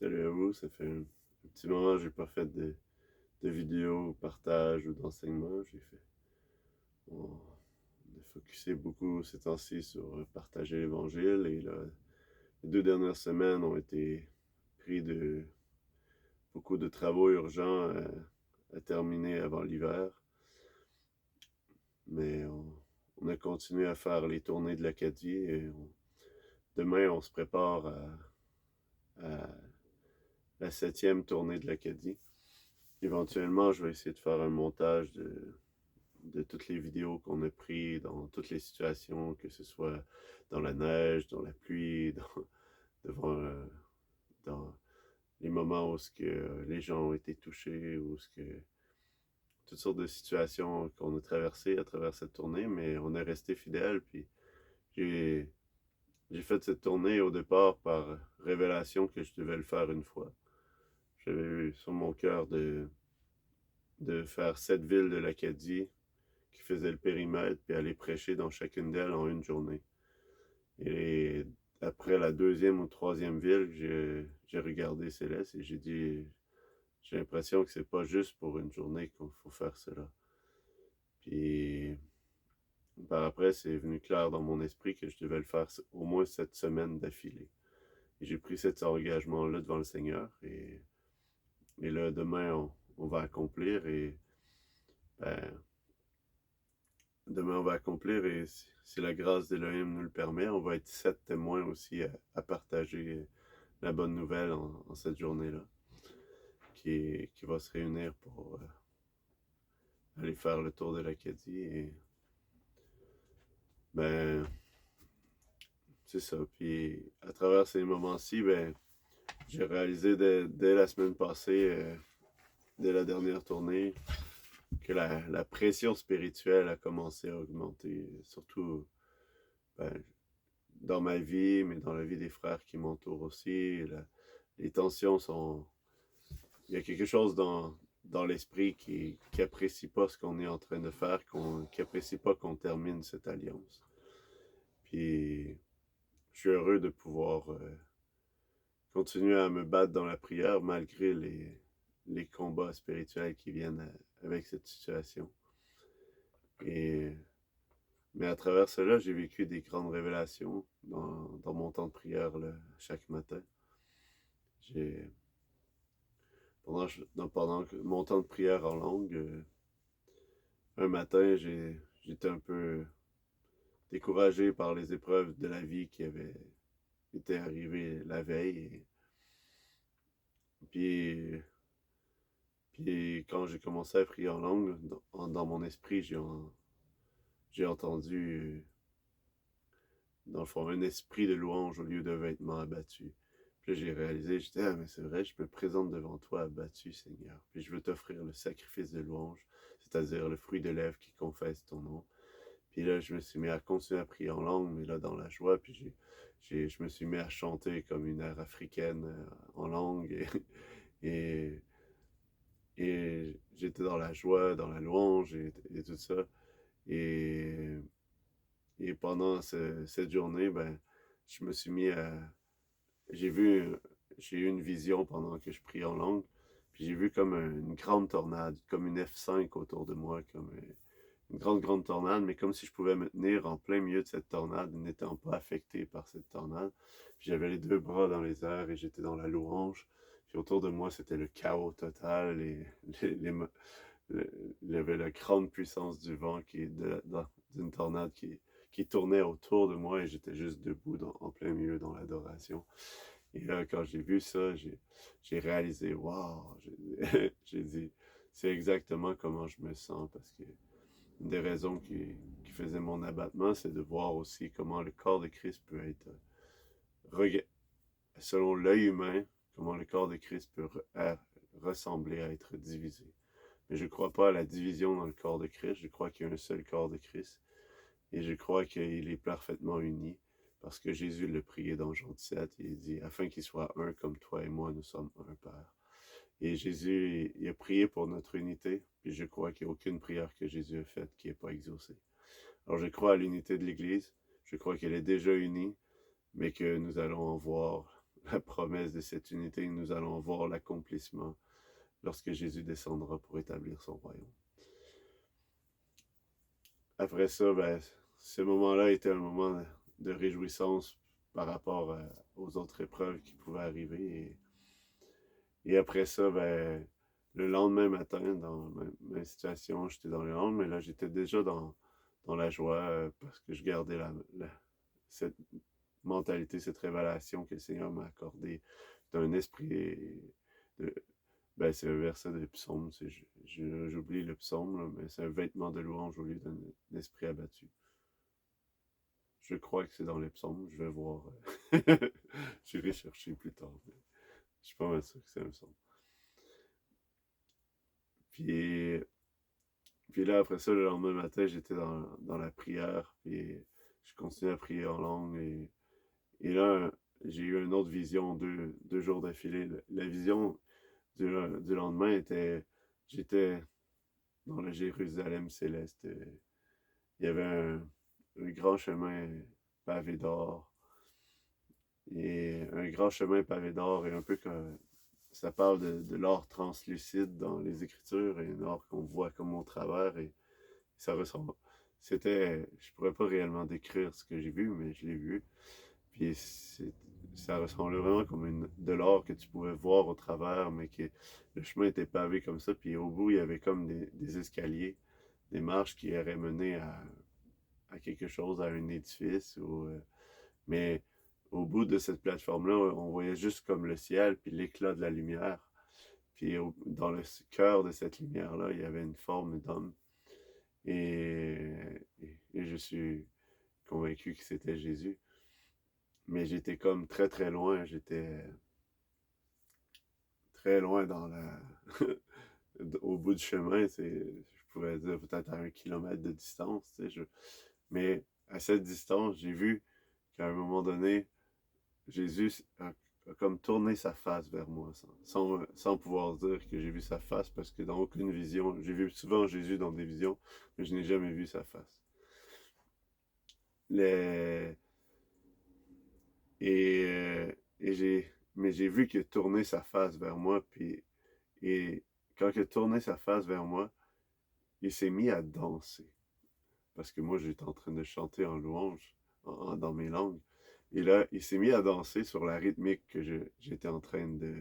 Salut à vous, ça fait un petit moment que j'ai pas fait de vidéo, partage ou d'enseignement. On a focusé beaucoup ces temps-ci sur partager l'Évangile et là, les 2 dernières semaines ont été pris de beaucoup de travaux urgents à terminer avant l'hiver. Mais on a continué à faire les tournées de l'Acadie et demain on se prépare à la 7e tournée de l'Acadie. Éventuellement, je vais essayer de faire un montage de toutes les vidéos qu'on a prises dans toutes les situations, que ce soit dans la neige, dans la pluie, devant, dans les moments où ce que les gens ont été touchés, ou ce que toutes sortes de situations qu'on a traversées à travers cette tournée, mais on est resté fidèle. Puis j'ai j'ai fait cette tournée au départ par révélation que je devais le faire une fois. J'avais eu sur mon cœur de faire 7 villes de l'Acadie qui faisaient le périmètre, puis aller prêcher dans chacune d'elles en une journée. Et après la deuxième ou troisième ville, j'ai regardé Céleste et j'ai dit, j'ai l'impression que c'est pas juste pour une journée qu'il faut faire cela. Puis par après, c'est venu clair dans mon esprit que je devais le faire au moins 7 semaines d'affilée. Et j'ai pris cet engagement-là devant le Seigneur. Et là, demain, on va accomplir. Et ben, demain, on va accomplir. Et si la grâce d'Élohim nous le permet, on va être 7 témoins aussi à partager la bonne nouvelle en cette journée-là, qui va se réunir pour aller faire le tour de l'Acadie. Et ben, c'est ça. Puis à travers ces moments-ci, ben, j'ai réalisé dès la semaine passée, dès la dernière tournée, que la pression spirituelle a commencé à augmenter, surtout ben, dans ma vie, mais dans la vie des frères qui m'entourent aussi. Les tensions sont... Il y a quelque chose dans l'esprit qui apprécie pas ce qu'on est en train de faire, qui apprécie pas qu'on termine cette alliance. Puis je suis heureux de pouvoir continuer à me battre dans la prière malgré les combats spirituels qui viennent avec cette situation. Et, mais à travers cela, j'ai vécu des grandes révélations dans mon temps de prière là, chaque matin. J'ai, pendant mon temps de prière en langue, un matin, j'étais un peu découragé par les épreuves de la vie qui avaient été arrivées la veille. Puis, puis quand j'ai commencé à prier en langue, dans mon esprit, j'ai entendu, dans le fond, un esprit de louange au lieu de vêtements abattus. Puis là, j'ai réalisé, j'étais, ah, mais c'est vrai, je me présente devant toi abattu, Seigneur. Puis je veux t'offrir le sacrifice de louange, c'est-à-dire le fruit de lèvres qui confesse ton nom. Puis là, je me suis mis à continuer à prier en langue, mais là, dans la joie, puis je me suis mis à chanter comme une aire africaine en langue, et, et j'étais dans la joie, dans la louange, et tout ça. Et, et pendant cette journée, ben, je me suis mis à... J'ai vu, j'ai eu une vision pendant que je priais en langue, puis j'ai vu comme une grande tornade, comme une F5 autour de moi, comme une grande, grande tornade, mais comme si je pouvais me tenir en plein milieu de cette tornade, n'étant pas affecté par cette tornade. Puis j'avais les deux bras dans les airs et j'étais dans la louange. Puis autour de moi, c'était le chaos total et il y avait la grande puissance du vent d'une tornade qui tournait autour de moi et j'étais juste debout en plein milieu dans l'adoration. Et là, quand j'ai vu ça, j'ai réalisé, waouh, j'ai dit, c'est exactement comment je me sens parce que une des raisons qui faisait mon abattement, c'est de voir aussi comment le corps de Christ peut être, selon l'œil humain, comment le corps de Christ peut ressembler à être divisé. Mais je ne crois pas à la division dans le corps de Christ, je crois qu'il y a un seul corps de Christ, et je crois qu'il est parfaitement uni, parce que Jésus le priait dans Jean 17, et il dit, afin qu'il soit un comme toi et moi, nous sommes un Père. Et Jésus, il a prié pour notre unité, puis je crois qu'il n'y a aucune prière que Jésus a faite qui n'est pas exaucée. Alors je crois à l'unité de l'Église, je crois qu'elle est déjà unie, mais que nous allons en voir la promesse de cette unité, nous allons voir l'accomplissement lorsque Jésus descendra pour établir son royaume. Après ça, ben, ce moment-là était un moment de réjouissance par rapport aux autres épreuves qui pouvaient arriver. Et après ça, ben, le lendemain matin, dans la même situation, j'étais dans le lendemain, mais là, j'étais déjà dans la joie parce que je gardais cette mentalité, cette révélation que le Seigneur m'a accordée d'un esprit de, ben, c'est un verset de psaume, j'oublie le psaume, là, mais c'est un vêtement de louange au lieu d'un esprit abattu. Je crois que c'est dans les psaumes, je vais voir. J'irai chercher plus tard. Mais je suis pas mal sûr que c'est un psaume. Puis, puis là, après ça, le lendemain matin, j'étais dans la prière, puis je continuais à prier en langue. Et là, j'ai eu une autre vision deux jours d'affilée. La vision du lendemain était, j'étais dans le Jérusalem céleste. Il y avait un grand chemin pavé d'or. Et un grand chemin pavé d'or, et un peu comme ça parle de l'or translucide dans les Écritures, et un or qu'on voit comme au travers, et ça ressemble. Je pourrais pas réellement décrire ce que j'ai vu, mais je l'ai vu. Puis ça ressemblait vraiment comme de l'or que tu pouvais voir au travers, mais que le chemin était pavé comme ça. Puis au bout, il y avait comme des escaliers, des marches qui auraient mené à quelque chose, à un édifice. Mais au bout de cette plateforme-là, on voyait juste comme le ciel, puis l'éclat de la lumière. Puis dans le cœur de cette lumière-là, il y avait une forme d'homme. Et, et je suis convaincu que c'était Jésus. Mais j'étais comme très très loin, j'étais très loin au bout du chemin, je pourrais dire peut-être à 1 kilomètre de distance, mais à cette distance, j'ai vu qu'à un moment donné, Jésus a comme tourné sa face vers moi, sans pouvoir dire que j'ai vu sa face, parce que dans aucune vision, j'ai vu souvent Jésus dans des visions, mais je n'ai jamais vu sa face. Les, mais j'ai vu qu'il a tourné sa face vers moi, et quand il a tourné sa face vers moi, il s'est mis à danser. Parce que moi, j'étais en train de chanter en louange, dans mes langues. Et là, il s'est mis à danser sur la rythmique que j'étais en train de,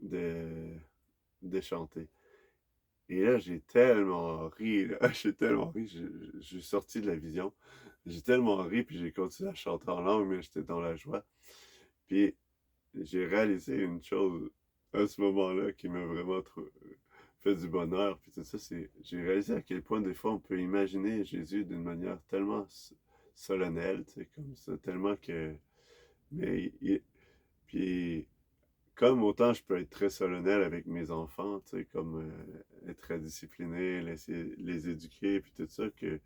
de chanter. Et là, j'ai tellement ri, là. J'ai tellement ri, j'ai sorti de la vision. J'ai tellement ri, puis j'ai continué à chanter en langue, mais j'étais dans la joie. Puis j'ai réalisé une chose à ce moment-là qui m'a vraiment fait du bonheur. Puis tout ça, j'ai réalisé à quel point des fois on peut imaginer Jésus d'une manière tellement solennelle, tu sais, comme ça, tellement que... Mais, puis comme autant je peux être très solennel avec mes enfants, tu sais, comme être très discipliné, laisser les éduquer, puis tout ça, que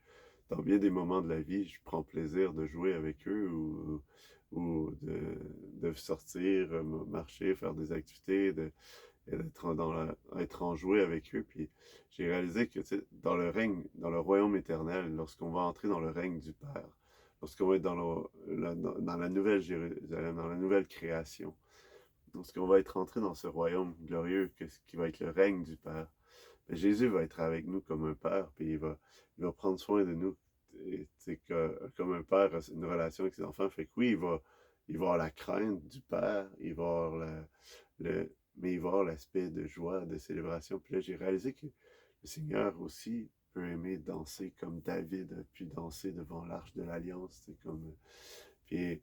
dans bien des moments de la vie, je prends plaisir de jouer avec eux ou de sortir, marcher, faire des activités, être enjoué avec eux. Puis j'ai réalisé que dans le règne, dans le royaume éternel, lorsqu'on va entrer dans le règne du Père, lorsqu'on va être dans la nouvelle Jérusalem, dans la nouvelle création, lorsqu'on va être entré dans ce royaume glorieux qui va être le règne du Père, ben, Jésus va être avec nous comme un Père, puis il va prendre soin de nous. Comme un père a une relation avec ses enfants, fait que oui, il va avoir la crainte du Père, il va avoir mais il va avoir l'aspect de joie, de célébration. Puis là, j'ai réalisé que le Seigneur aussi peut aimer danser comme David a pu danser devant l'arche de l'Alliance. Puis,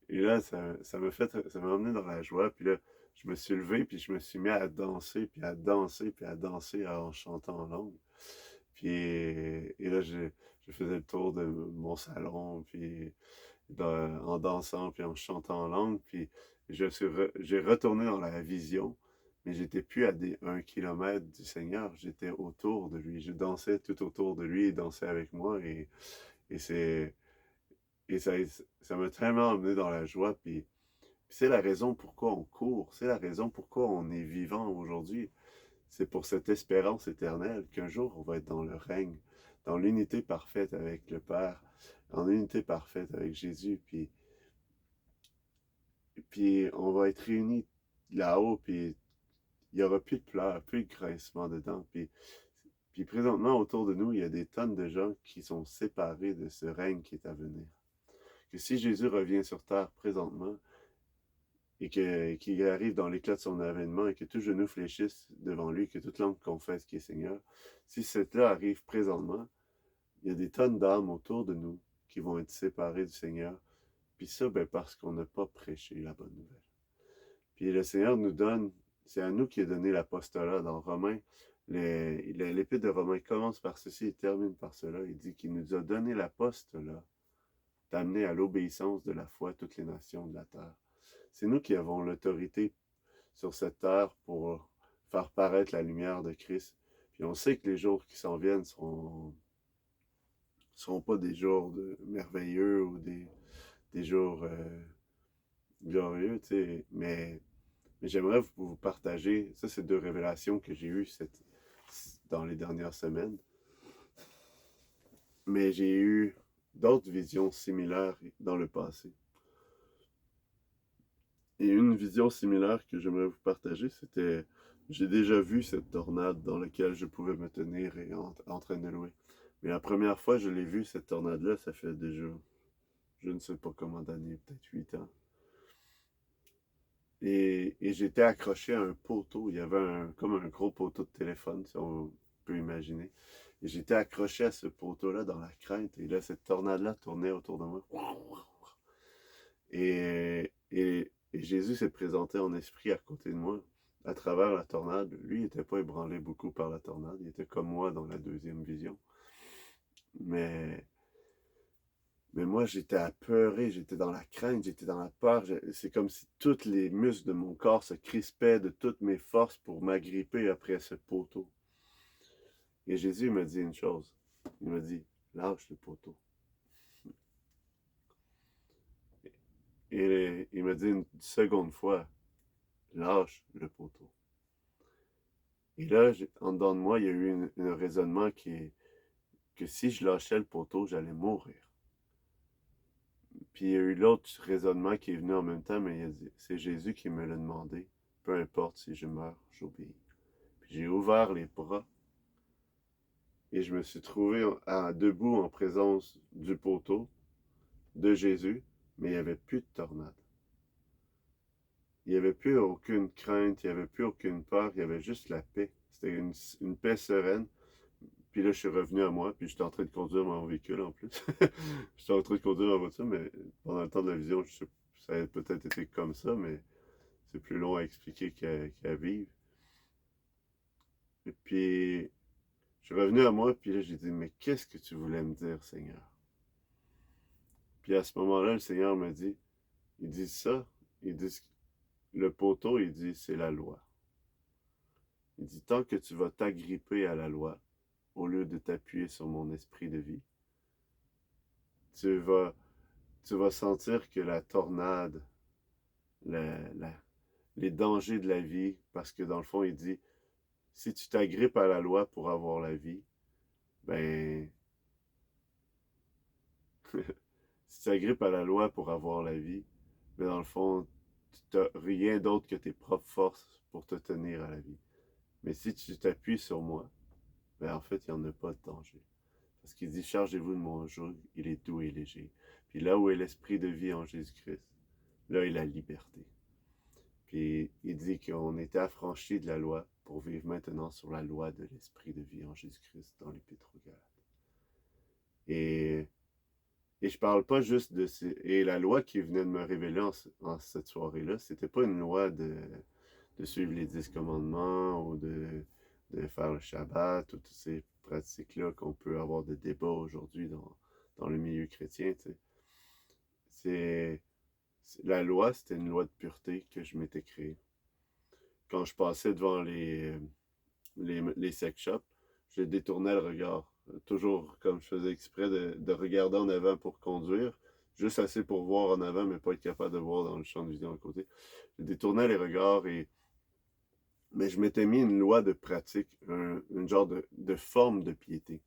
et là, ça m'a emmené dans la joie. Puis là, je me suis levé, puis je me suis mis à danser, puis à danser, puis à danser en chantant en langue. Puis, et là, je faisais le tour de mon salon, puis en dansant, puis en chantant en langue. Puis j'ai retourné dans la vision, mais j'étais plus à 1 kilomètre du Seigneur, j'étais autour de lui. Je dansais tout autour de lui, il dansait avec moi, et c'est et ça m'a tellement emmené dans la joie. Puis c'est la raison pourquoi on court, c'est la raison pourquoi on est vivant aujourd'hui. C'est pour cette espérance éternelle qu'un jour on va être dans le règne, dans l'unité parfaite avec le Père, en unité parfaite avec Jésus. Puis puis on va être réunis là-haut, puis il n'y aura plus de pleurs, plus de grincement dedans. Puis présentement, autour de nous, il y a des tonnes de gens qui sont séparés de ce règne qui est à venir. Que si Jésus revient sur terre présentement, et qu'il arrive dans l'éclat de son avènement, et que tout genou fléchisse devant lui, que toute langue confesse qu'il est Seigneur, si cela arrive présentement, il y a des tonnes d'âmes autour de nous qui vont être séparées du Seigneur. Puis ça, ben, parce qu'on n'a pas prêché la bonne nouvelle. Puis le Seigneur nous donne, c'est à nous qui est donné l'apostolat dans Romains. L'épître de Romains commence par ceci et termine par cela. Il dit qu'il nous a donné l'apostolat d'amener à l'obéissance de la foi toutes les nations de la terre. C'est nous qui avons l'autorité sur cette terre pour faire paraître la lumière de Christ. Puis on sait que les jours qui s'en viennent seront pas des jours merveilleux ou des jours glorieux, tu sais, mais j'aimerais vous partager, ça c'est 2 révélations que j'ai eues dans les dernières semaines, mais j'ai eu d'autres visions similaires dans le passé. Et une vision similaire que j'aimerais vous partager, c'était, j'ai déjà vu cette tornade dans laquelle je pouvais me tenir et en train de louer. Mais la première fois que je l'ai vue, cette tornade-là, ça fait déjà, je ne sais pas comment d'années, peut-être 8 ans. Et j'étais accroché à un poteau. Il y avait comme un gros poteau de téléphone, si on peut imaginer. Et j'étais accroché à ce poteau-là dans la crainte. Et là, cette tornade-là tournait autour de moi. Et Jésus s'est présenté en esprit à côté de moi, à travers la tornade. Lui, il n'était pas ébranlé beaucoup par la tornade. Il était comme moi dans la deuxième vision. Mais moi, j'étais apeuré, j'étais dans la crainte, j'étais dans la peur. C'est comme si tous les muscles de mon corps se crispaient de toutes mes forces pour m'agripper après ce poteau. Et Jésus m'a dit une chose. Il m'a dit, lâche le poteau. Et il m'a dit une seconde fois, lâche le poteau. Et là, en dedans de moi, il y a eu un raisonnement que si je lâchais le poteau, j'allais mourir. Puis il y a eu l'autre raisonnement qui est venu en même temps, mais il a dit, c'est Jésus qui me l'a demandé. Peu importe si je meurs, j'obéis. Puis j'ai ouvert les bras et je me suis trouvé debout en présence du poteau, de Jésus, mais il n'y avait plus de tornade. Il n'y avait plus aucune crainte, il n'y avait plus aucune peur, il y avait juste la paix. C'était une paix sereine. Puis là, je suis revenu à moi, puis j'étais en train de conduire mon véhicule en plus. J'étais en train de conduire ma voiture, mais pendant le temps de la vision, ça a peut-être été comme ça, mais c'est plus long à expliquer qu'à vivre. Et puis, je suis revenu à moi, puis là, j'ai dit, mais qu'est-ce que tu voulais me dire, Seigneur? Puis à ce moment-là, le Seigneur me dit, il dit ça, il dit, le poteau, il dit, c'est la loi. Il dit, tant que tu vas t'agripper à la loi, au lieu de t'appuyer sur mon esprit de vie, tu vas sentir que la tornade, les dangers de la vie, parce que dans le fond, il dit, si tu t'agrippes à la loi pour avoir la vie, ben, si tu t'agrippes à la loi pour avoir la vie, ben dans le fond, tu n'as rien d'autre que tes propres forces pour te tenir à la vie. Mais si tu t'appuies sur moi, ben en fait, il n'y en a pas de danger. Parce qu'il dit, chargez-vous de mon joug, il est doux et léger. Puis là où est l'esprit de vie en Jésus-Christ, là est la liberté. Puis il dit qu'on était affranchis de la loi pour vivre maintenant sur la loi de l'esprit de vie en Jésus-Christ dans l'Épître aux Galates. Et je parle pas juste de... Et la loi qui venait de me révéler en cette soirée-là, c'était pas une loi de suivre les 10 commandements ou de faire le Shabbat ou toutes ces pratiques-là qu'on peut avoir de débat aujourd'hui dans le milieu chrétien. La loi, c'était une loi de pureté que je m'étais créée. Quand je passais devant les sex shops, je détournais le regard. Toujours comme je faisais exprès de regarder en avant pour conduire, juste assez pour voir en avant, mais pas être capable de voir dans le champ de vision à côté. Je détournais les regards mais je m'étais mis une loi de pratique, une genre de forme de piété.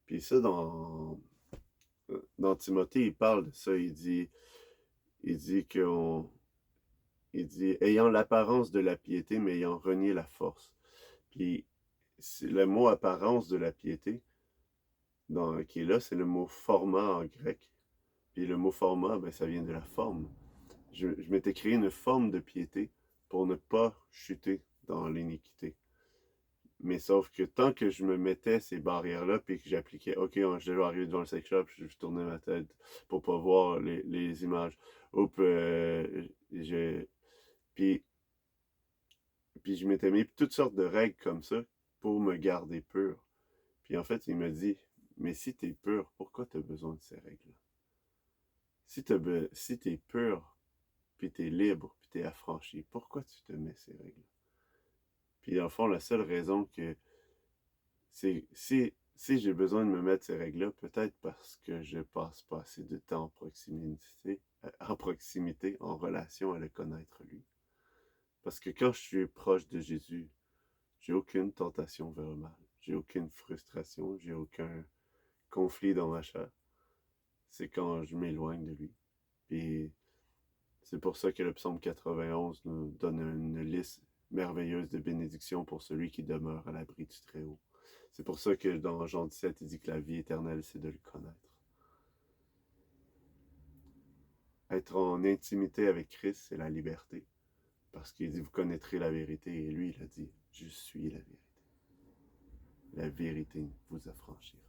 Puis ça, dans Timothée, il parle de ça. Il dit il dit « ayant l'apparence de la piété, mais ayant renié la force ». Puis le mot « apparence de la piété » qui est là, c'est le mot « forma » en grec. Puis le mot « forma », ben, ça vient de la forme. Je m'étais créé une forme de piété pour ne pas chuter dans l'iniquité. Mais sauf que tant que je me mettais ces barrières-là, puis que j'appliquais, OK, je vais arriver devant le sex shop, je tournais ma tête pour pas voir les images. Oups, puis, puis je m'étais mis toutes sortes de règles comme ça pour me garder pur. Puis en fait, il me dit, mais si t'es pur, pourquoi t'as besoin de ces règles-là? Si t'es pur, puis t'es libre, puis t'es affranchi, pourquoi tu te mets ces règles-là? Puis en fond, la seule raison que c'est si j'ai besoin de me mettre ces règles-là, peut-être parce que je passe pas assez de temps en proximité, en relation à le connaître lui. Parce que quand je suis proche de Jésus, j'ai aucune tentation vers le mal. J'ai aucune frustration, j'ai aucun conflit dans ma chair. C'est quand je m'éloigne de lui. Puis c'est pour ça que le psaume 91 nous donne une liste merveilleuse de bénédictions pour celui qui demeure à l'abri du Très-Haut. C'est pour ça que dans Jean 17, il dit que la vie éternelle, c'est de le connaître. Être en intimité avec Christ, c'est la liberté. Parce qu'il dit, vous connaîtrez la vérité. Et lui, il a dit, je suis la vérité. La vérité vous affranchira.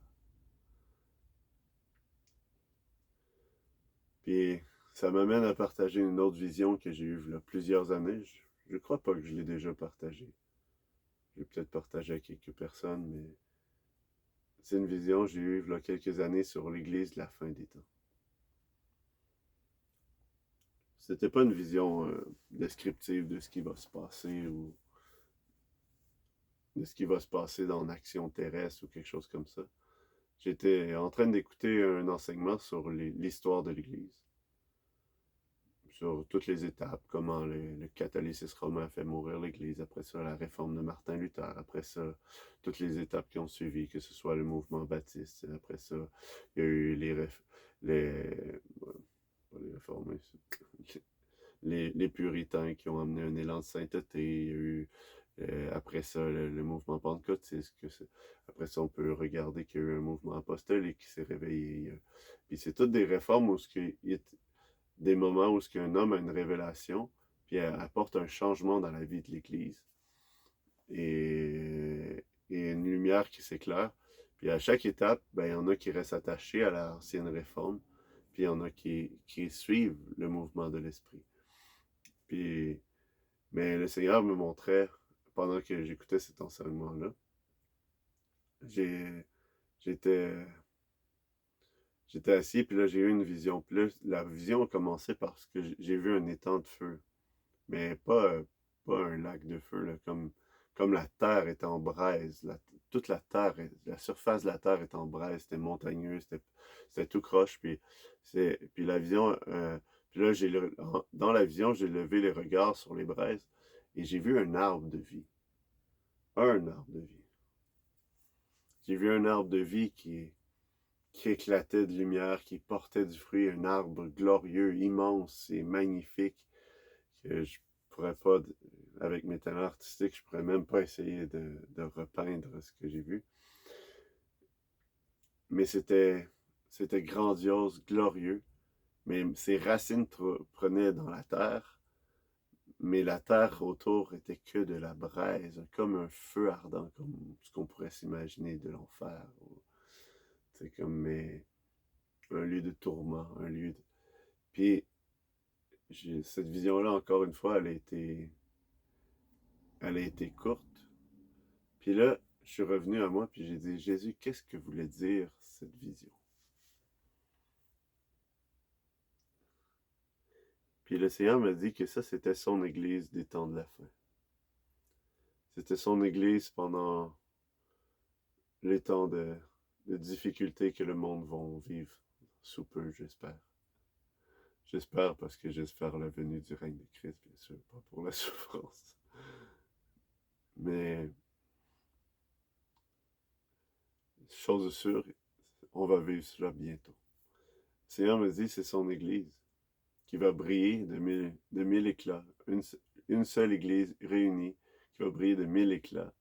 Puis, ça m'amène à partager une autre vision que j'ai eue il y a plusieurs années. Je crois pas que je l'ai déjà partagée. Je l'ai peut-être partagée à quelques personnes, mais c'est une vision que j'ai eue il y a quelques années sur l'Église de la fin des temps. C'était pas une vision descriptive de ce qui va se passer ou de ce qui va se passer dans l'action terrestre ou quelque chose comme ça. J'étais en train d'écouter un enseignement sur l'histoire de l'Église, sur toutes les étapes, comment le catholicisme romain a fait mourir l'Église, après ça la réforme de Martin Luther, après ça toutes les étapes qui ont suivi, que ce soit le mouvement baptiste, après ça il y a eu pas les réformés, les puritains qui ont amené un élan de sainteté, il y a eu après ça le mouvement pentecôtiste, après ça on peut regarder qu'il y a eu un mouvement apostolique qui s'est réveillé, puis c'est toutes des réformes où il y a des moments où un homme a une révélation, puis elle apporte un changement dans la vie de l'Église, et une lumière qui s'éclaire, puis à chaque étape, ben, il y en a qui restent attachés à l'ancienne réforme, puis il y en a qui suivent le mouvement de l'Esprit. Puis, mais le Seigneur me montrait, pendant que j'écoutais cet enseignement-là, j'étais assis, puis là, j'ai eu une vision. Puis là, la vision a commencé parce que j'ai vu un étang de feu, mais pas un lac de feu, là, comme la terre est en braise. Toute la terre, la surface de la terre est en braise, c'était montagneux, c'était tout croche. Puis la vision, puis là, dans la vision, j'ai levé les regards sur les braises et j'ai vu un arbre de vie. Un arbre de vie. J'ai vu un arbre de vie qui éclatait de lumière, qui portait du fruit, un arbre glorieux, immense et magnifique, que je pourrais pas, avec mes talents artistiques, je pourrais même pas essayer de repeindre ce que j'ai vu. Mais c'était grandiose, glorieux, mais ses racines prenaient dans la terre, mais la terre autour était que de la braise, comme un feu ardent, comme ce qu'on pourrait s'imaginer de l'enfer. C'est comme un lieu de tourment, un lieu de... Puis, cette vision-là, encore une fois, elle a été courte. Puis là, je suis revenu à moi, puis j'ai dit, Jésus, qu'est-ce que voulait dire cette vision? Puis le Seigneur m'a dit que ça, c'était son Église des temps de la fin. C'était son Église pendant les temps de difficultés que le monde va vivre sous peu, j'espère. J'espère parce que j'espère la venue du règne de Christ, bien sûr, pas pour la souffrance. Mais, chose sûre, on va vivre cela bientôt. Le Seigneur me dit, c'est son Église qui va briller de mille éclats. Une seule Église réunie qui va briller de mille éclats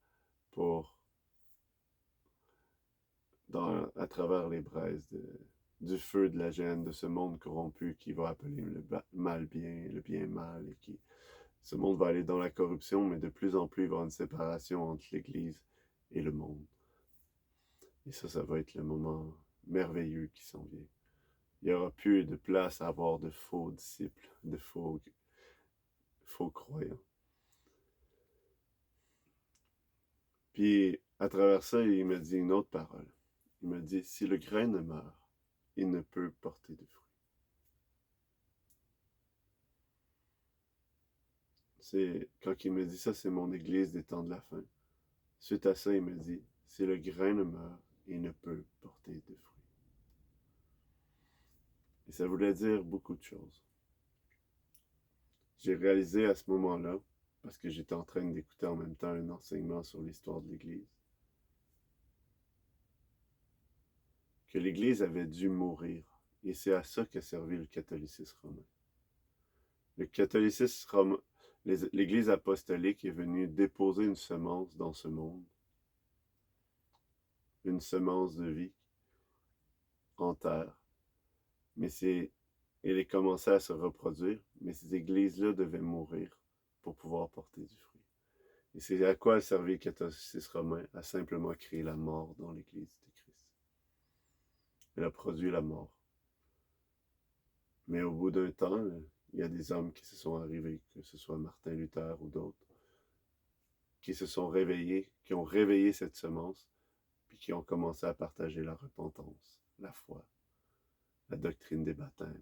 à travers les braises du feu de la gêne de ce monde corrompu qui va appeler le mal bien, le bien mal, ce monde va aller dans la corruption, mais de plus en plus il va y avoir une séparation entre l'Église et le monde. Et ça va être le moment merveilleux qui s'en vient. Il n'y aura plus de place à avoir de faux disciples, de faux croyants. Puis, à travers ça, il me dit une autre parole. Il me dit, si le grain ne meurt, il ne peut porter de fruits. Quand il me dit ça, c'est mon Église des temps de la fin. Suite à ça, il me dit, si le grain ne meurt, il ne peut porter de fruits. Et ça voulait dire beaucoup de choses. J'ai réalisé à ce moment-là, parce que j'étais en train d'écouter en même temps un enseignement sur l'histoire de l'Église, que l'Église avait dû mourir. Et c'est à ça qu'a servi le catholicisme romain. Le catholicisme romain, l'Église apostolique est venue déposer une semence dans ce monde, une semence de vie en terre. Mais elle a commencé à se reproduire, mais ces églises-là devaient mourir pour pouvoir porter du fruit. Et c'est à quoi a servi le catholicisme romain? À simplement créer la mort dans l'Église de Christ. Elle a produit la mort. Mais au bout d'un temps, il y a des hommes qui se sont arrivés, que ce soit Martin Luther ou d'autres, qui se sont réveillés, qui ont réveillé cette semence, puis qui ont commencé à partager la repentance, la foi, la doctrine des baptêmes,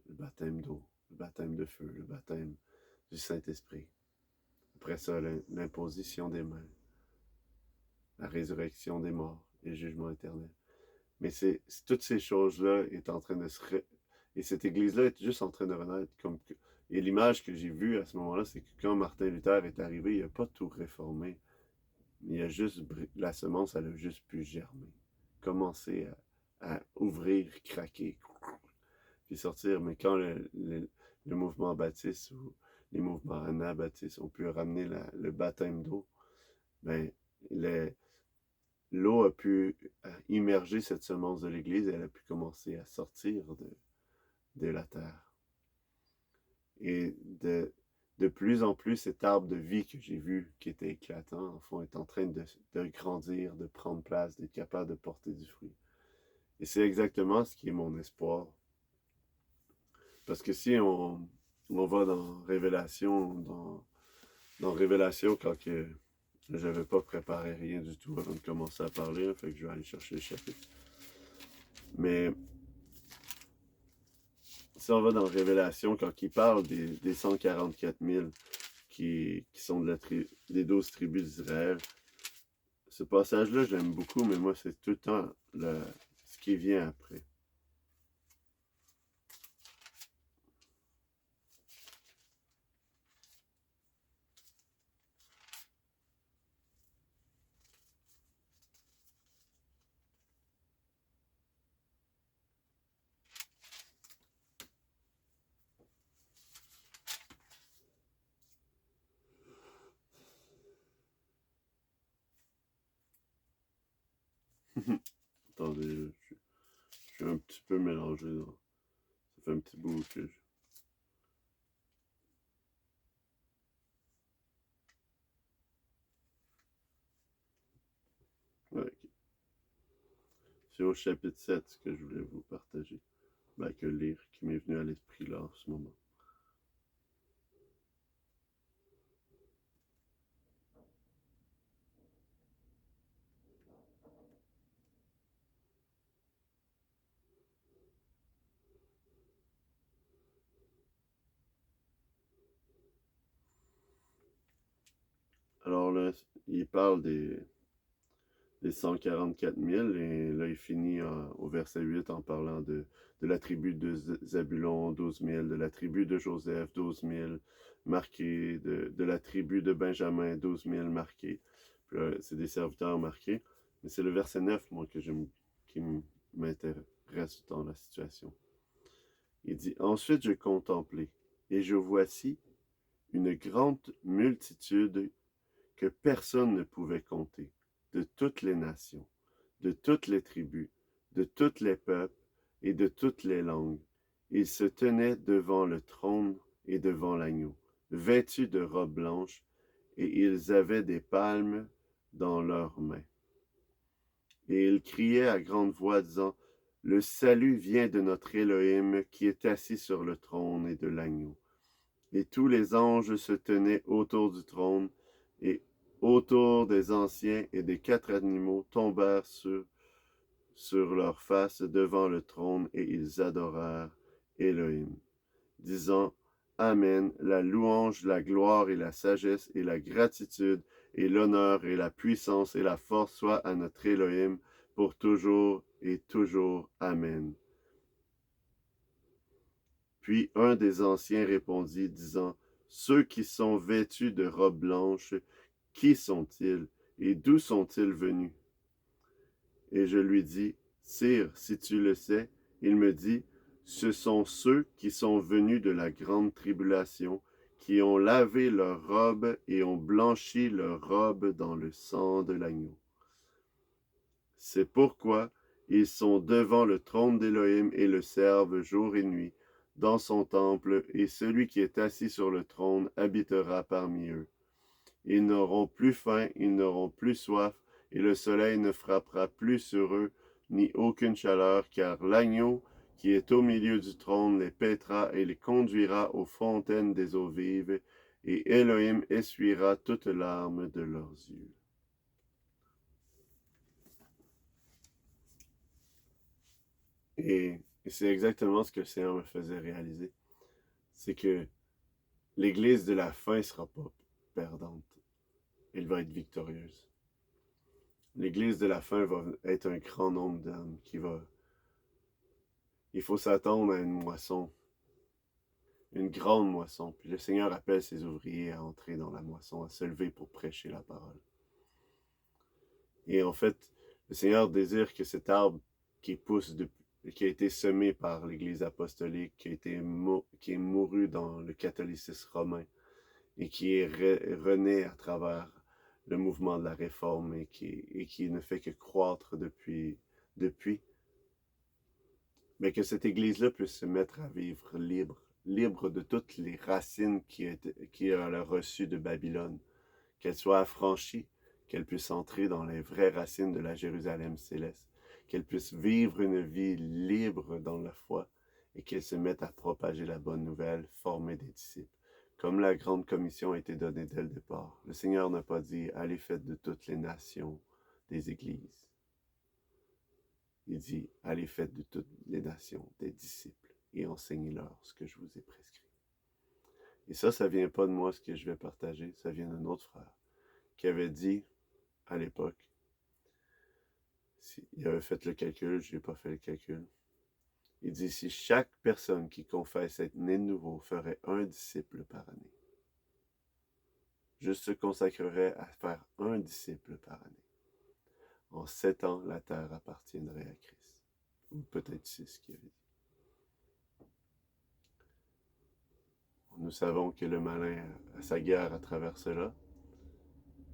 le baptême d'eau, le baptême de feu, le baptême du Saint-Esprit. Après ça, l'imposition des mains, la résurrection des morts et le jugement éternel. Mais toutes ces choses-là est en train de et cette Église-là est juste en train de renaître. Et l'image que j'ai vue à ce moment-là, c'est que quand Martin Luther est arrivé, il n'a pas tout réformé. Il a juste, la semence, elle a juste pu germer. Commencer à ouvrir, craquer, puis sortir. Mais quand le mouvement baptiste ou les mouvements anabaptistes ont pu ramener le baptême d'eau, ben, l'eau a pu immerger cette semence de l'Église et elle a pu commencer à sortir de la terre. Et de plus en plus, cet arbre de vie que j'ai vu, qui était éclatant, en fond, est en train de grandir, de prendre place, d'être capable de porter du fruit. Et c'est exactement ce qui est mon espoir. Parce que si on va dans Révélation, dans Révélation, quand que je n'avais pas préparé rien du tout avant de commencer à parler, fait que je vais aller chercher le chapitre. Mais si on va dans Révélation, quand il parle des 144 000 qui sont des 12 tribus d'Israël, ce passage-là, je l'aime beaucoup, mais moi, c'est tout le temps ce qui vient après. Attendez, je suis un petit peu mélangé. Là. Ça fait un petit bout que je... Ouais, ok. C'est au chapitre 7 ce que je voulais vous partager. Ben, que lire, qui m'est venu à l'esprit là en ce moment. Alors là, il parle des 144 000 et là, il finit au verset 8 en parlant de la tribu de Zabulon, 12 000, de la tribu de Joseph, 12 000 marqués, de la tribu de Benjamin, 12 000 marqués. Puis là, c'est des serviteurs marqués. Mais c'est le verset 9, moi, qui m'intéresse dans la situation. Il dit, ensuite je contemplai, et je voici une grande multitude que personne ne pouvait compter, de toutes les nations, de toutes les tribus, de tous les peuples et de toutes les langues. Ils se tenaient devant le trône et devant l'agneau, vêtus de robes blanches, et ils avaient des palmes dans leurs mains. Et ils criaient à grande voix, disant, le salut vient de notre Élohim qui est assis sur le trône et de l'agneau. Et tous les anges se tenaient autour du trône et autour des anciens et des 4 animaux tombèrent sur leurs faces devant le trône et ils adorèrent Élohim, disant, Amen, la louange, la gloire et la sagesse et la gratitude et l'honneur et la puissance et la force soient à notre Élohim pour toujours et toujours. Amen. Puis un des anciens répondit, disant, ceux qui sont vêtus de robes blanches, qui sont-ils et d'où sont-ils venus? Et je lui dis, Sire, si tu le sais. Il me dit, ce sont ceux qui sont venus de la grande tribulation, qui ont lavé leurs robes et ont blanchi leurs robes dans le sang de l'agneau. C'est pourquoi ils sont devant le trône d'Élohim et le servent jour et nuit dans son temple, et celui qui est assis sur le trône habitera parmi eux. Ils n'auront plus faim, ils n'auront plus soif, et le soleil ne frappera plus sur eux, ni aucune chaleur, car l'agneau qui est au milieu du trône les paîtra et les conduira aux fontaines des eaux vives, et Élohim essuiera toutes larmes de leurs yeux. Et c'est exactement ce que le Seigneur me faisait réaliser. C'est que l'Église de la fin ne sera pas perdante. Elle va être victorieuse. L'Église de la fin va être un grand nombre d'âmes qui va... Il faut s'attendre à une moisson, une grande moisson. Puis le Seigneur appelle ses ouvriers à entrer dans la moisson, à se lever pour prêcher la parole. Et en fait, le Seigneur désire que cet arbre qui pousse qui a été semé par l'Église apostolique, qui est mouru dans le catholicisme romain et qui est rené à travers le mouvement de la Réforme et qui ne fait que croître depuis, mais que cette Église-là puisse se mettre à vivre libre de toutes les racines qu'elle a reçues de Babylone, qu'elle soit affranchie, qu'elle puisse entrer dans les vraies racines de la Jérusalem céleste, qu'elle puisse vivre une vie libre dans la foi et qu'elle se mette à propager la bonne nouvelle, former des disciples. Comme la grande commission a été donnée dès le départ, le Seigneur n'a pas dit « Allez, faites de toutes les nations des églises ». Il dit « Allez, faites de toutes les nations des disciples et enseignez-leur ce que je vous ai prescrit ». Et ça vient pas de moi ce que je vais partager, ça vient d'un autre frère qui avait dit à l'époque, il avait fait le calcul, je n'ai pas fait le calcul, il dit si chaque personne qui confesse être né de nouveau ferait un disciple par année, juste se consacrerait à faire un disciple par année, en 7 ans, la terre appartiendrait à Christ. Ou peut-être 6 qui avait dit. Nous savons que le malin a sa guerre à travers cela,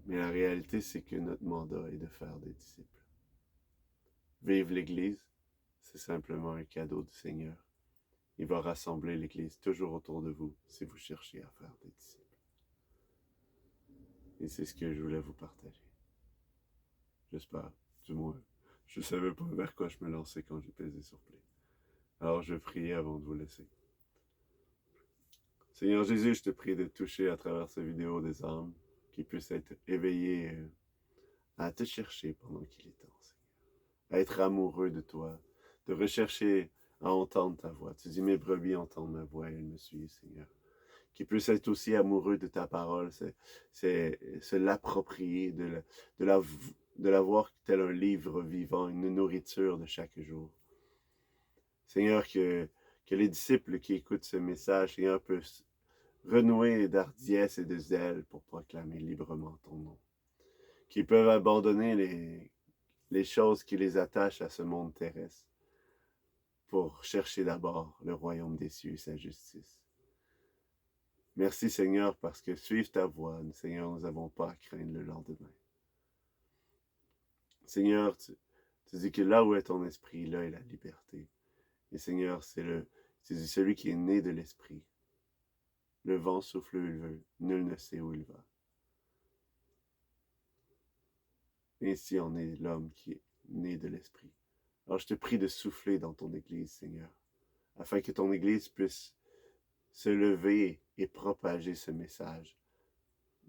mais la réalité, c'est que notre mandat est de faire des disciples. Vivre l'Église, c'est simplement un cadeau du Seigneur. Il va rassembler l'Église toujours autour de vous si vous cherchez à faire des disciples. Et c'est ce que je voulais vous partager. J'espère, du moins. Je ne savais pas vers quoi je me lançais quand j'ai pesé sur play. Alors je prie avant de vous laisser. Seigneur Jésus, je te prie de toucher à travers ces vidéos des âmes qui puissent être éveillées à te chercher pendant qu'il est temps, Seigneur. À être amoureux de toi, de rechercher à entendre ta voix. Tu dis, mes brebis entendent ma voix et elles me suivent, Seigneur. Qui puissent être aussi amoureux de ta parole, c'est se l'approprier, de la voir tel un livre vivant, une nourriture de chaque jour. Seigneur, que les disciples qui écoutent ce message, Seigneur, puissent renouer d'hardiesse et de zèle pour proclamer librement ton nom. Qu'ils peuvent abandonner les choses qui les attachent à ce monde terrestre pour chercher d'abord le royaume des cieux et sa justice. Merci Seigneur parce que suivre ta voie, Seigneur, nous n'avons pas à craindre le lendemain. Seigneur, tu dis que là où est ton esprit, là est la liberté. Et Seigneur, c'est celui qui est né de l'esprit. Le vent souffle où il veut, nul ne sait où il va. Ainsi en est l'homme qui est né de l'esprit. Alors je te prie de souffler dans ton Église, Seigneur, afin que ton Église puisse se lever et propager ce message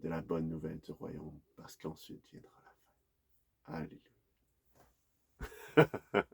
de la bonne nouvelle du royaume, parce qu'ensuite viendra la fin. Alléluia.